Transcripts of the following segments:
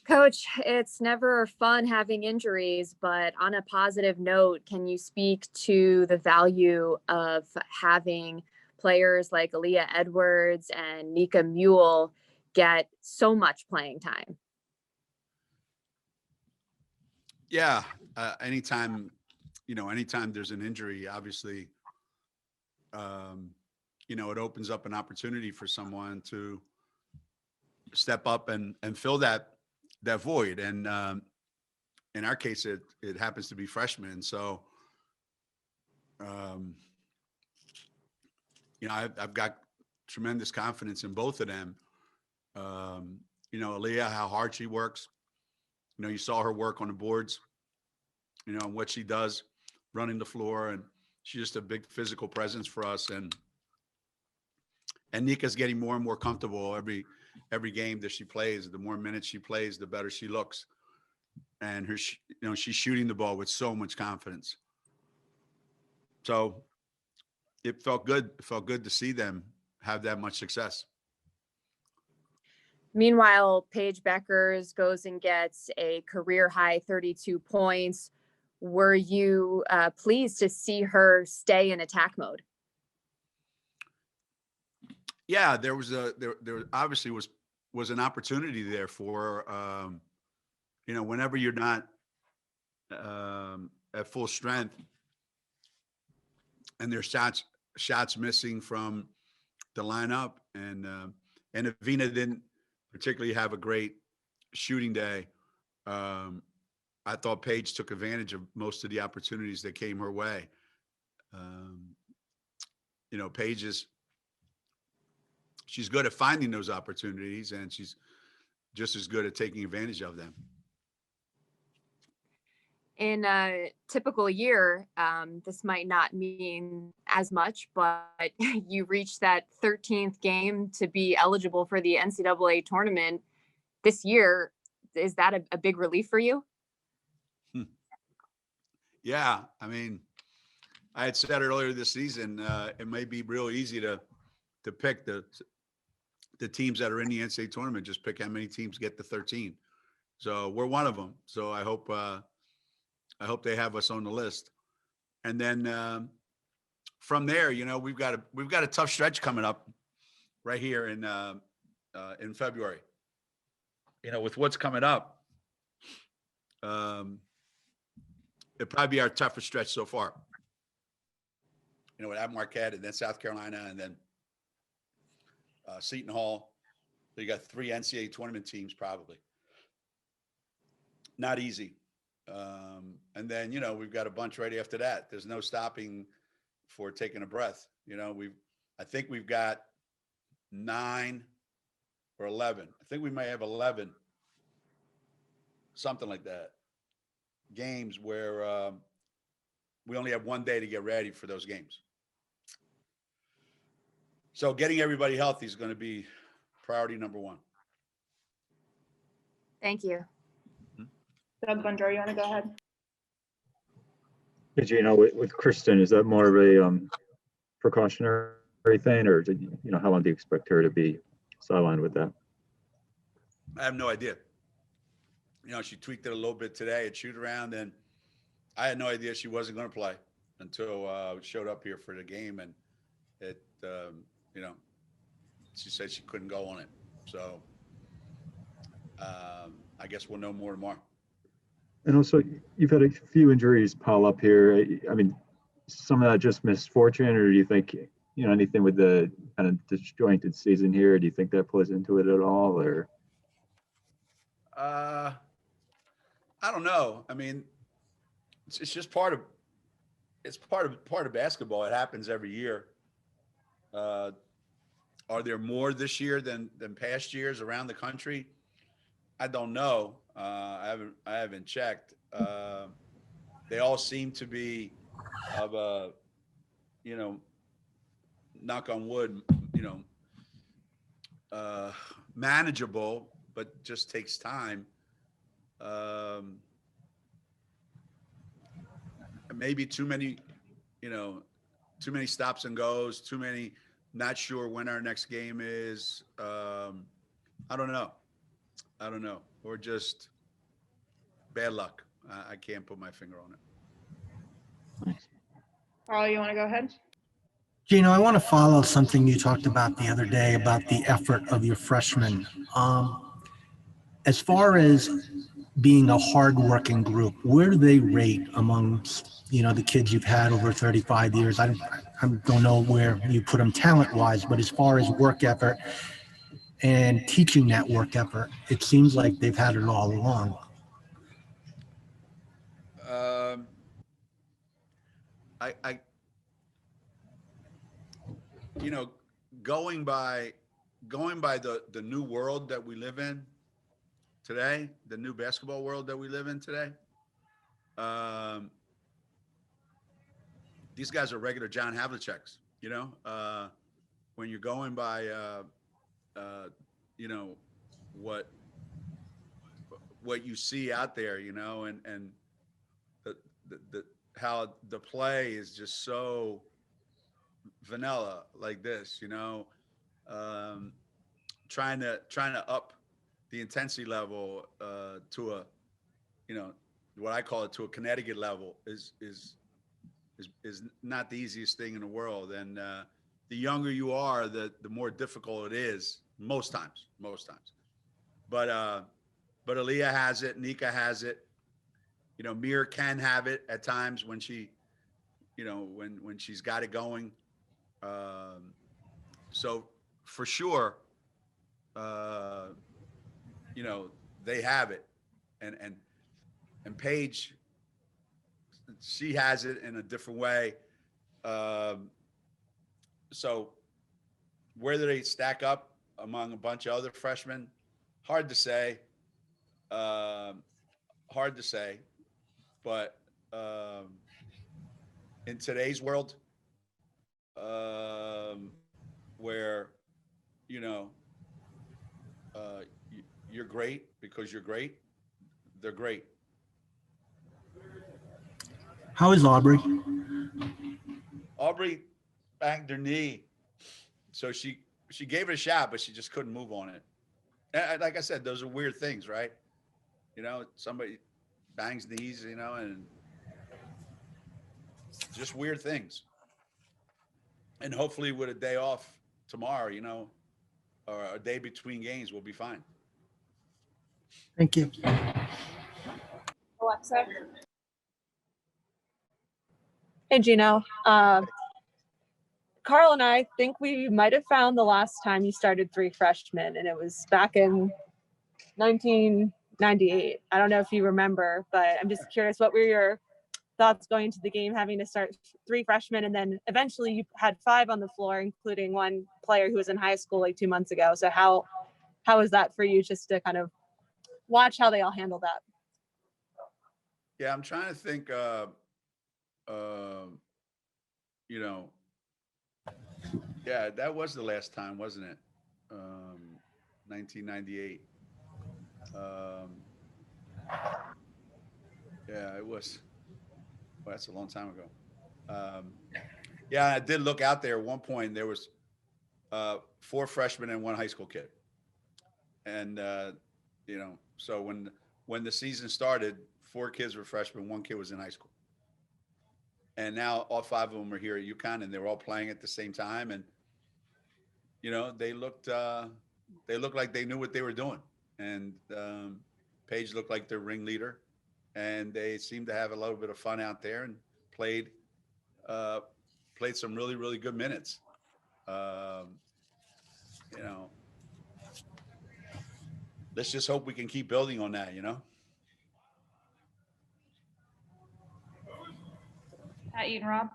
Coach, it's never fun having injuries, but on a positive note, can you speak to the value of having players like Aaliyah Edwards and Nika Mule get so much playing time? Yeah, anytime, anytime there's an injury, obviously, um, it opens up an opportunity for someone to step up and fill that void. And in our case, it happens to be freshmen. So, um, I've got tremendous confidence in both of them. Aaliyah, how hard she works. You saw her work on the boards. And what she does, running the floor, and she's just a big physical presence for us. And Nika's getting more and more comfortable every game that she plays. The more minutes she plays, the better she looks. And she's shooting the ball with so much confidence. So it felt good. It felt good to see them have that much success. Meanwhile, Paige Bueckers goes and gets a career high 32 points. Were you pleased to see her stay in attack mode? Yeah, there obviously was an opportunity there for whenever you're not at full strength and there's shots missing from the lineup, and Avina didn't particularly have a great shooting day. I thought Paige took advantage of most of the opportunities that came her way. Paige she's good at finding those opportunities, and she's just as good at taking advantage of them. In a typical year, this might not mean as much, but you reached that 13th game to be eligible for the NCAA tournament this year. Is that a big relief for you? Yeah. I mean, I had said earlier this season, it may be real easy to pick the teams that are in the NCAA tournament. Just pick how many teams get to 13. So we're one of them. So I hope they have us on the list. And then from there, we've got a tough stretch coming up right here in February. With what's coming up, it'd probably be our toughest stretch so far. At Marquette, and then South Carolina, and then Seton Hall. So you got 3 NCAA tournament teams probably. Not easy. And then, we've got a bunch right after that. There's no stopping for taking a breath. I think we've got 9 or 11. I think we may have 11, something like that, games where we only have one day to get ready for those games. So getting everybody healthy is going to be priority number 1. Thank you. Doug Bunjar, you want to go ahead? Did with Kristen, is that more of a precautionary thing, or how long do you expect her to be sidelined with that? I have no idea. She tweaked it a little bit today at shoot around, and I had no idea she wasn't going to play until showed up here for the game, and it she said she couldn't go on it. So I guess we'll know more tomorrow. And also, you've had a few injuries pile up here. I mean, some of that just misfortune, or do you think, anything with the kind of disjointed season here, do you think that plays into it at all, or? I don't know. I mean, it's just part of basketball. It happens every year. Are there more this year than past years around the country? I don't know. I haven't checked. They all seem to be of a, knock on wood, manageable, but just takes time. Maybe too many stops and goes, too many, not sure when our next game is. I don't know. I don't know, or just bad luck. I can't put my finger on it. Carl, you want to go ahead? Geno, I want to follow something you talked about the other day about the effort of your freshmen. As far as being a hardworking group, where do they rate amongst, the kids you've had over 35 years? I don't know where you put them talent-wise, but as far as work effort and teaching that work effort, it seems like they've had it all along. I you know, going by the new world that we live in today, the new basketball world that we live in today, these guys are regular John Havliceks, when you're going by, what you see out there, and the how the play is just so vanilla like this, trying to up the intensity level to a, what I call it, to a Connecticut level is not the easiest thing in the world. And the younger you are, the more difficult it is most times. But Aaliyah has it, Nika has it. Mir can have it at times when she, when she's got it going. So for sure, they have it, and Paige, she has it in a different way. So where do they stack up among a bunch of other freshmen? Hard to say. But in today's world, where you're great because you're great, they're great. How is Aubrey? Aubrey banged her knee, so she gave it a shot, but she just couldn't move on it. And like I said, those are weird things, right? Somebody bangs knees, and just weird things. And hopefully with a day off tomorrow, or a day between games, we'll be fine. Thank you. Alexa? Hey, Geno. Carl and I think we might have found the last time you started 3 freshmen, and it was back in 1998. I don't know if you remember, but I'm just curious, what were your thoughts going into the game, having to start 3 freshmen, and then eventually you had 5 on the floor, including one player who was in high school like 2 months ago. So how was that for you, just to kind of watch how they all handled that? Yeah, I'm trying to think. Yeah, that was the last time, wasn't it? 1998. Yeah, it was. Well, that's a long time ago. Yeah, I did look out there at one point. There was 4 freshmen and 1 high school kid, and so when the season started, 4 kids were freshmen, 1 kid was in high school. And now all 5 of them are here at UConn, and they're all playing at the same time. And, they looked like they knew what they were doing. And Paige looked like their ringleader, and they seemed to have a little bit of fun out there and played some really, really good minutes. Let's just hope we can keep building on that, Pat, Eaton, Rob?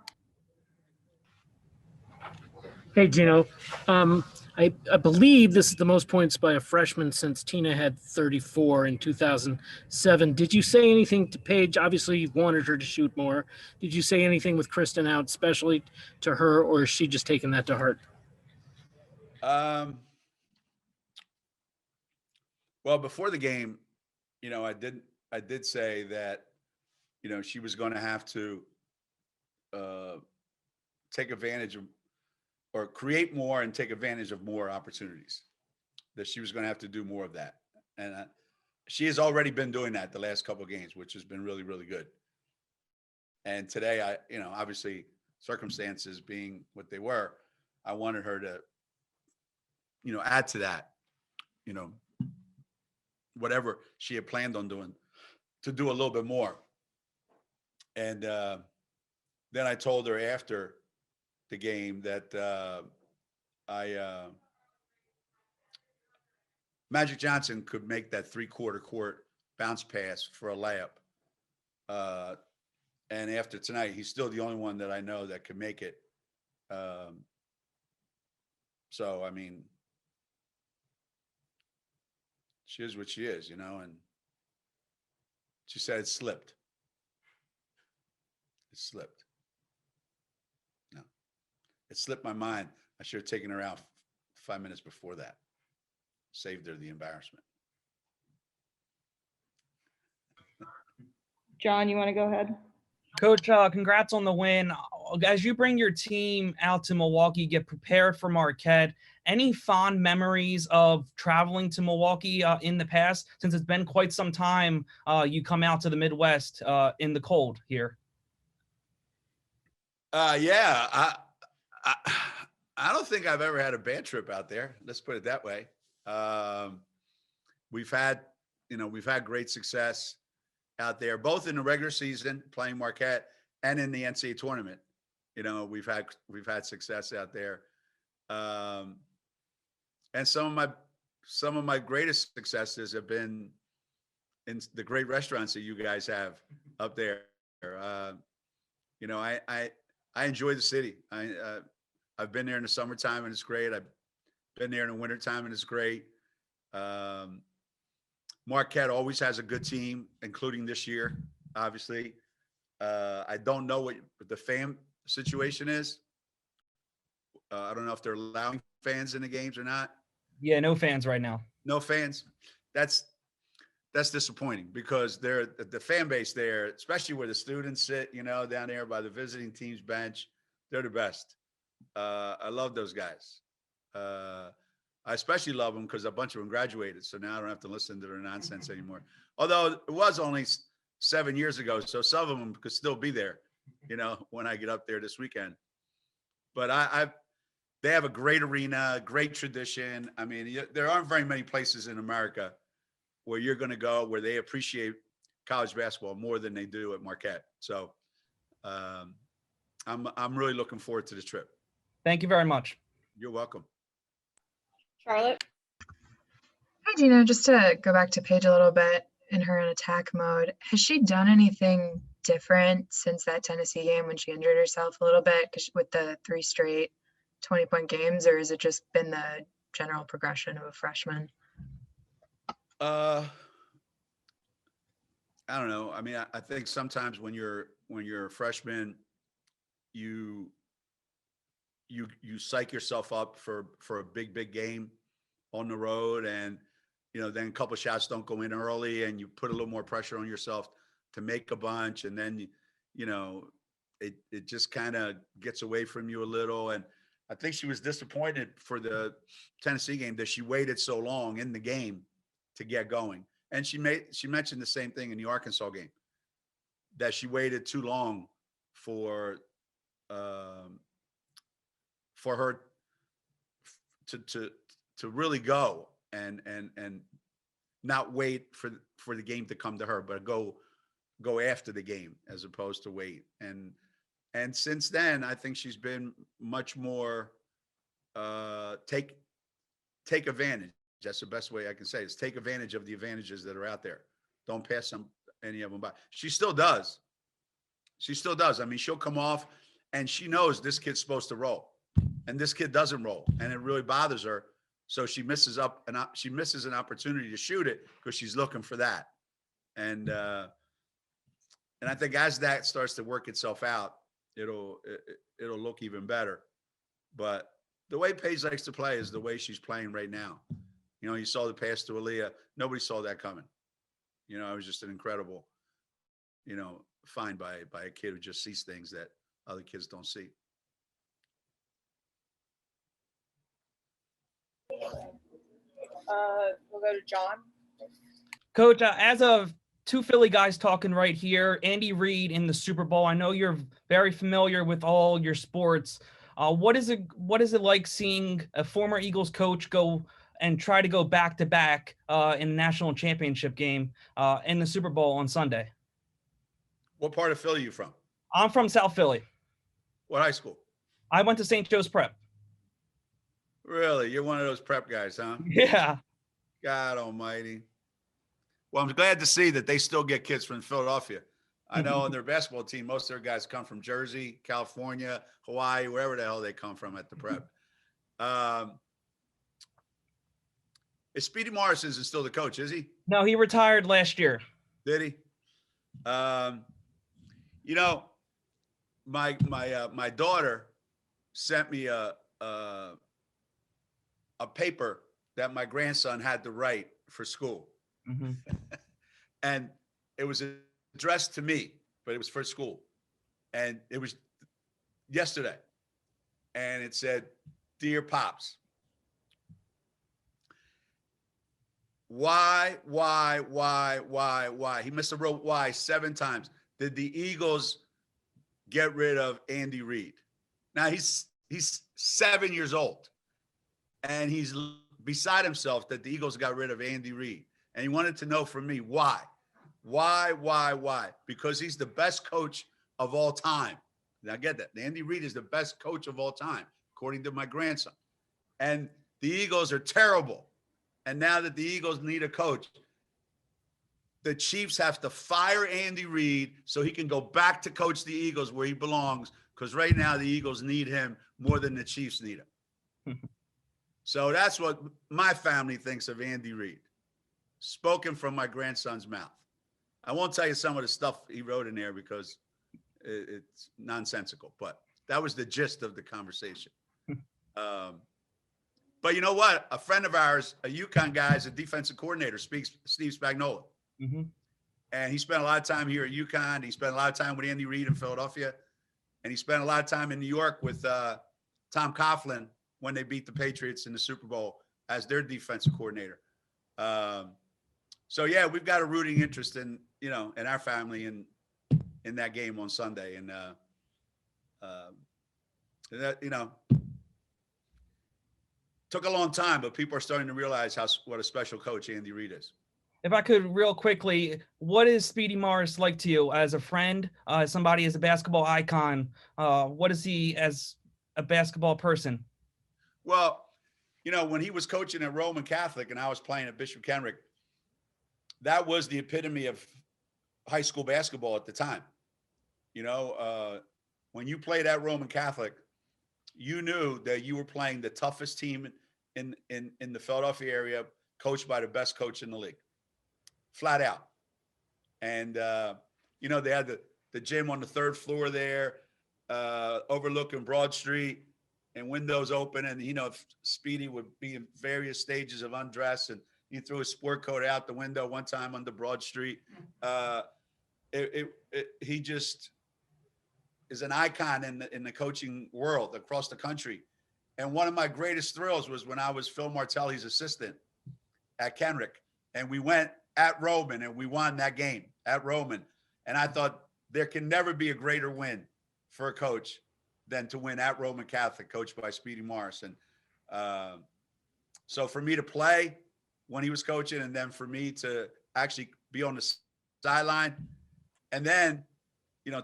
Hey, Geno. I believe this is the most points by a freshman since Tina had 34 in 2007. Did you say anything to Paige? Obviously, you wanted her to shoot more. Did you say anything with Kristen out, especially to her, or is she just taking that to heart? Well, before the game, I did say that, she was going to have to take advantage of, or create more and take advantage of more opportunities, that she was going to have to do more of that. And she has already been doing that the last couple of games, which has been really, really good. And today, obviously circumstances being what they were, I wanted her to, add to that, whatever she had planned on doing, to do a little bit more. And then I told her after the game that Magic Johnson could make that 3/4 court bounce pass for a layup. And after tonight, he's still the only one that I know that could make it. So, I mean, she is what she is, and she said it slipped. It slipped. No, it slipped my mind. I should have taken her out 5 minutes before that. Saved her the embarrassment. John, you want to go ahead? Coach, congrats on the win. As you bring your team out to Milwaukee, get prepared for Marquette, any fond memories of traveling to Milwaukee in the past, since it's been quite some time you come out to the Midwest in the cold here? Yeah, I don't think I've ever had a bad trip out there. Let's put it that way. We've had great success out there, both in the regular season playing Marquette and in the NCAA tournament. We've had success out there. And some of my greatest successes have been in the great restaurants that you guys have up there. I enjoy the city. I've been there in the summertime and it's great. I've been there in the wintertime and it's great. Marquette always has a good team, including this year, obviously. I don't know what the fan situation is. I don't know if they're allowing fans in the games or not. Yeah, no fans right now. No fans. That's disappointing because the fan base there, especially where the students sit, down there by the visiting team's bench, they're the best. I love those guys. I especially love them because a bunch of them graduated, so now I don't have to listen to their nonsense anymore. Although it was only 7 years ago, so some of them could still be there, when I get up there this weekend. But they have a great arena, great tradition. I mean, there aren't very many places in America where you're going to go where they appreciate college basketball more than they do at Marquette. So I'm really looking forward to the trip. Thank you very much. You're welcome. Charlotte? Hi, Geno. Just to go back to Paige a little bit in her in attack mode, has she done anything different since that Tennessee game when she injured herself a little bit with the 3 straight 20-point games, or has it just been the general progression of a freshman? I don't know. I mean, I think sometimes when you're a freshman, you psych yourself up for a big game on the road, and then a couple of shots don't go in early, and you put a little more pressure on yourself to make a bunch, and then it just kind of gets away from you a little. And I think she was disappointed for the Tennessee game that she waited so long in the game to get going. And she mentioned the same thing in the Arkansas game, that she waited too long for her to really go and not wait for the game to come to her, but go after the game as opposed to wait. And since then, I think she's been much more take advantage. That's the best way I can say it, is take advantage of the advantages that are out there. Don't pass any of them by. She still does. I mean, she'll come off and she knows this kid's supposed to roll, and this kid doesn't roll, and it really bothers her. So she misses an opportunity to shoot it because she's looking for that. And I think as that starts to work itself out, it'll look even better. But the way Paige likes to play is the way she's playing right now. You saw the pass to Aaliyah. Nobody saw that coming. It was just an incredible, find by a kid who just sees things that other kids don't see. We'll go to John. Coach, as of two Philly guys talking right here, Andy Reid in the Super Bowl. I know you're very familiar with all your sports. What is it like seeing a former Eagles coach go and try to go back to back in the national championship game in the Super Bowl on Sunday? What part of Philly are you from? I'm from South Philly. What high school? I went to St. Joe's Prep. Really? You're one of those prep guys, huh? Yeah. God almighty. Well, I'm glad to see that they still get kids from Philadelphia. I know on their basketball team, most of their guys come from Jersey, California, Hawaii, wherever the hell they come from at the prep. Speedy Morris isn't still the coach, is he? No, he retired last year. Did he? You know, my daughter sent me a paper that my grandson had to write for school. Mm-hmm. And it was addressed to me, but it was for school. And it was yesterday. And it said, "Dear Pops, why? He must have wrote why 7 times. Did the Eagles get rid of Andy Reid?" Now he's 7 years old. And he's beside himself that the Eagles got rid of Andy Reid. And he wanted to know from me why. Why? Because he's the best coach of all time. Now get that. Andy Reid is the best coach of all time, according to my grandson. And the Eagles are terrible. And now that the Eagles need a coach, the Chiefs have to fire Andy Reid so he can go back to coach the Eagles where he belongs, because right now the Eagles need him more than the Chiefs need him. So that's what my family thinks of Andy Reid. Spoken from my grandson's mouth. I won't tell you some of the stuff he wrote in there because it's nonsensical, but that was the gist of the conversation. But you know what? A friend of ours, a UConn guy, is a defensive coordinator, Steve Spagnuolo. Mm-hmm. And he spent a lot of time here at UConn. He spent a lot of time with Andy Reid in Philadelphia. And he spent a lot of time in New York with Tom Coughlin when they beat the Patriots in the Super Bowl as their defensive coordinator. So yeah, we've got a rooting interest in our family in that game on Sunday. And that, took a long time, but people are starting to realize what a special coach Andy Reid is. If I could real quickly, what is Speedy Morris like to you as a friend, as somebody, as a basketball icon? What is he as a basketball person? Well, when he was coaching at Roman Catholic and I was playing at Bishop Kenrick, that was the epitome of high school basketball at the time. When you played at Roman Catholic, you knew that you were playing the toughest team in the Philadelphia area, coached by the best coach in the league, flat out. And, they had the gym on the 3rd floor there, overlooking Broad Street, and windows open. And, Speedy would be in various stages of undress, and he threw his sport coat out the window one time on the Broad Street. He just is an icon in the coaching world across the country. And one of my greatest thrills was when I was Phil Martelli's assistant at Kenrick, and we went at Roman and we won that game at Roman. And I thought there can never be a greater win for a coach than to win at Roman Catholic, coached by Speedy Morris. And so for me to play when he was coaching, and then for me to actually be on the sideline, and then,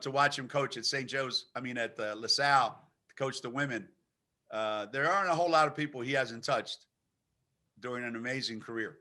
to watch him coach at at LaSalle, to coach the women. There aren't a whole lot of people he hasn't touched during an amazing career.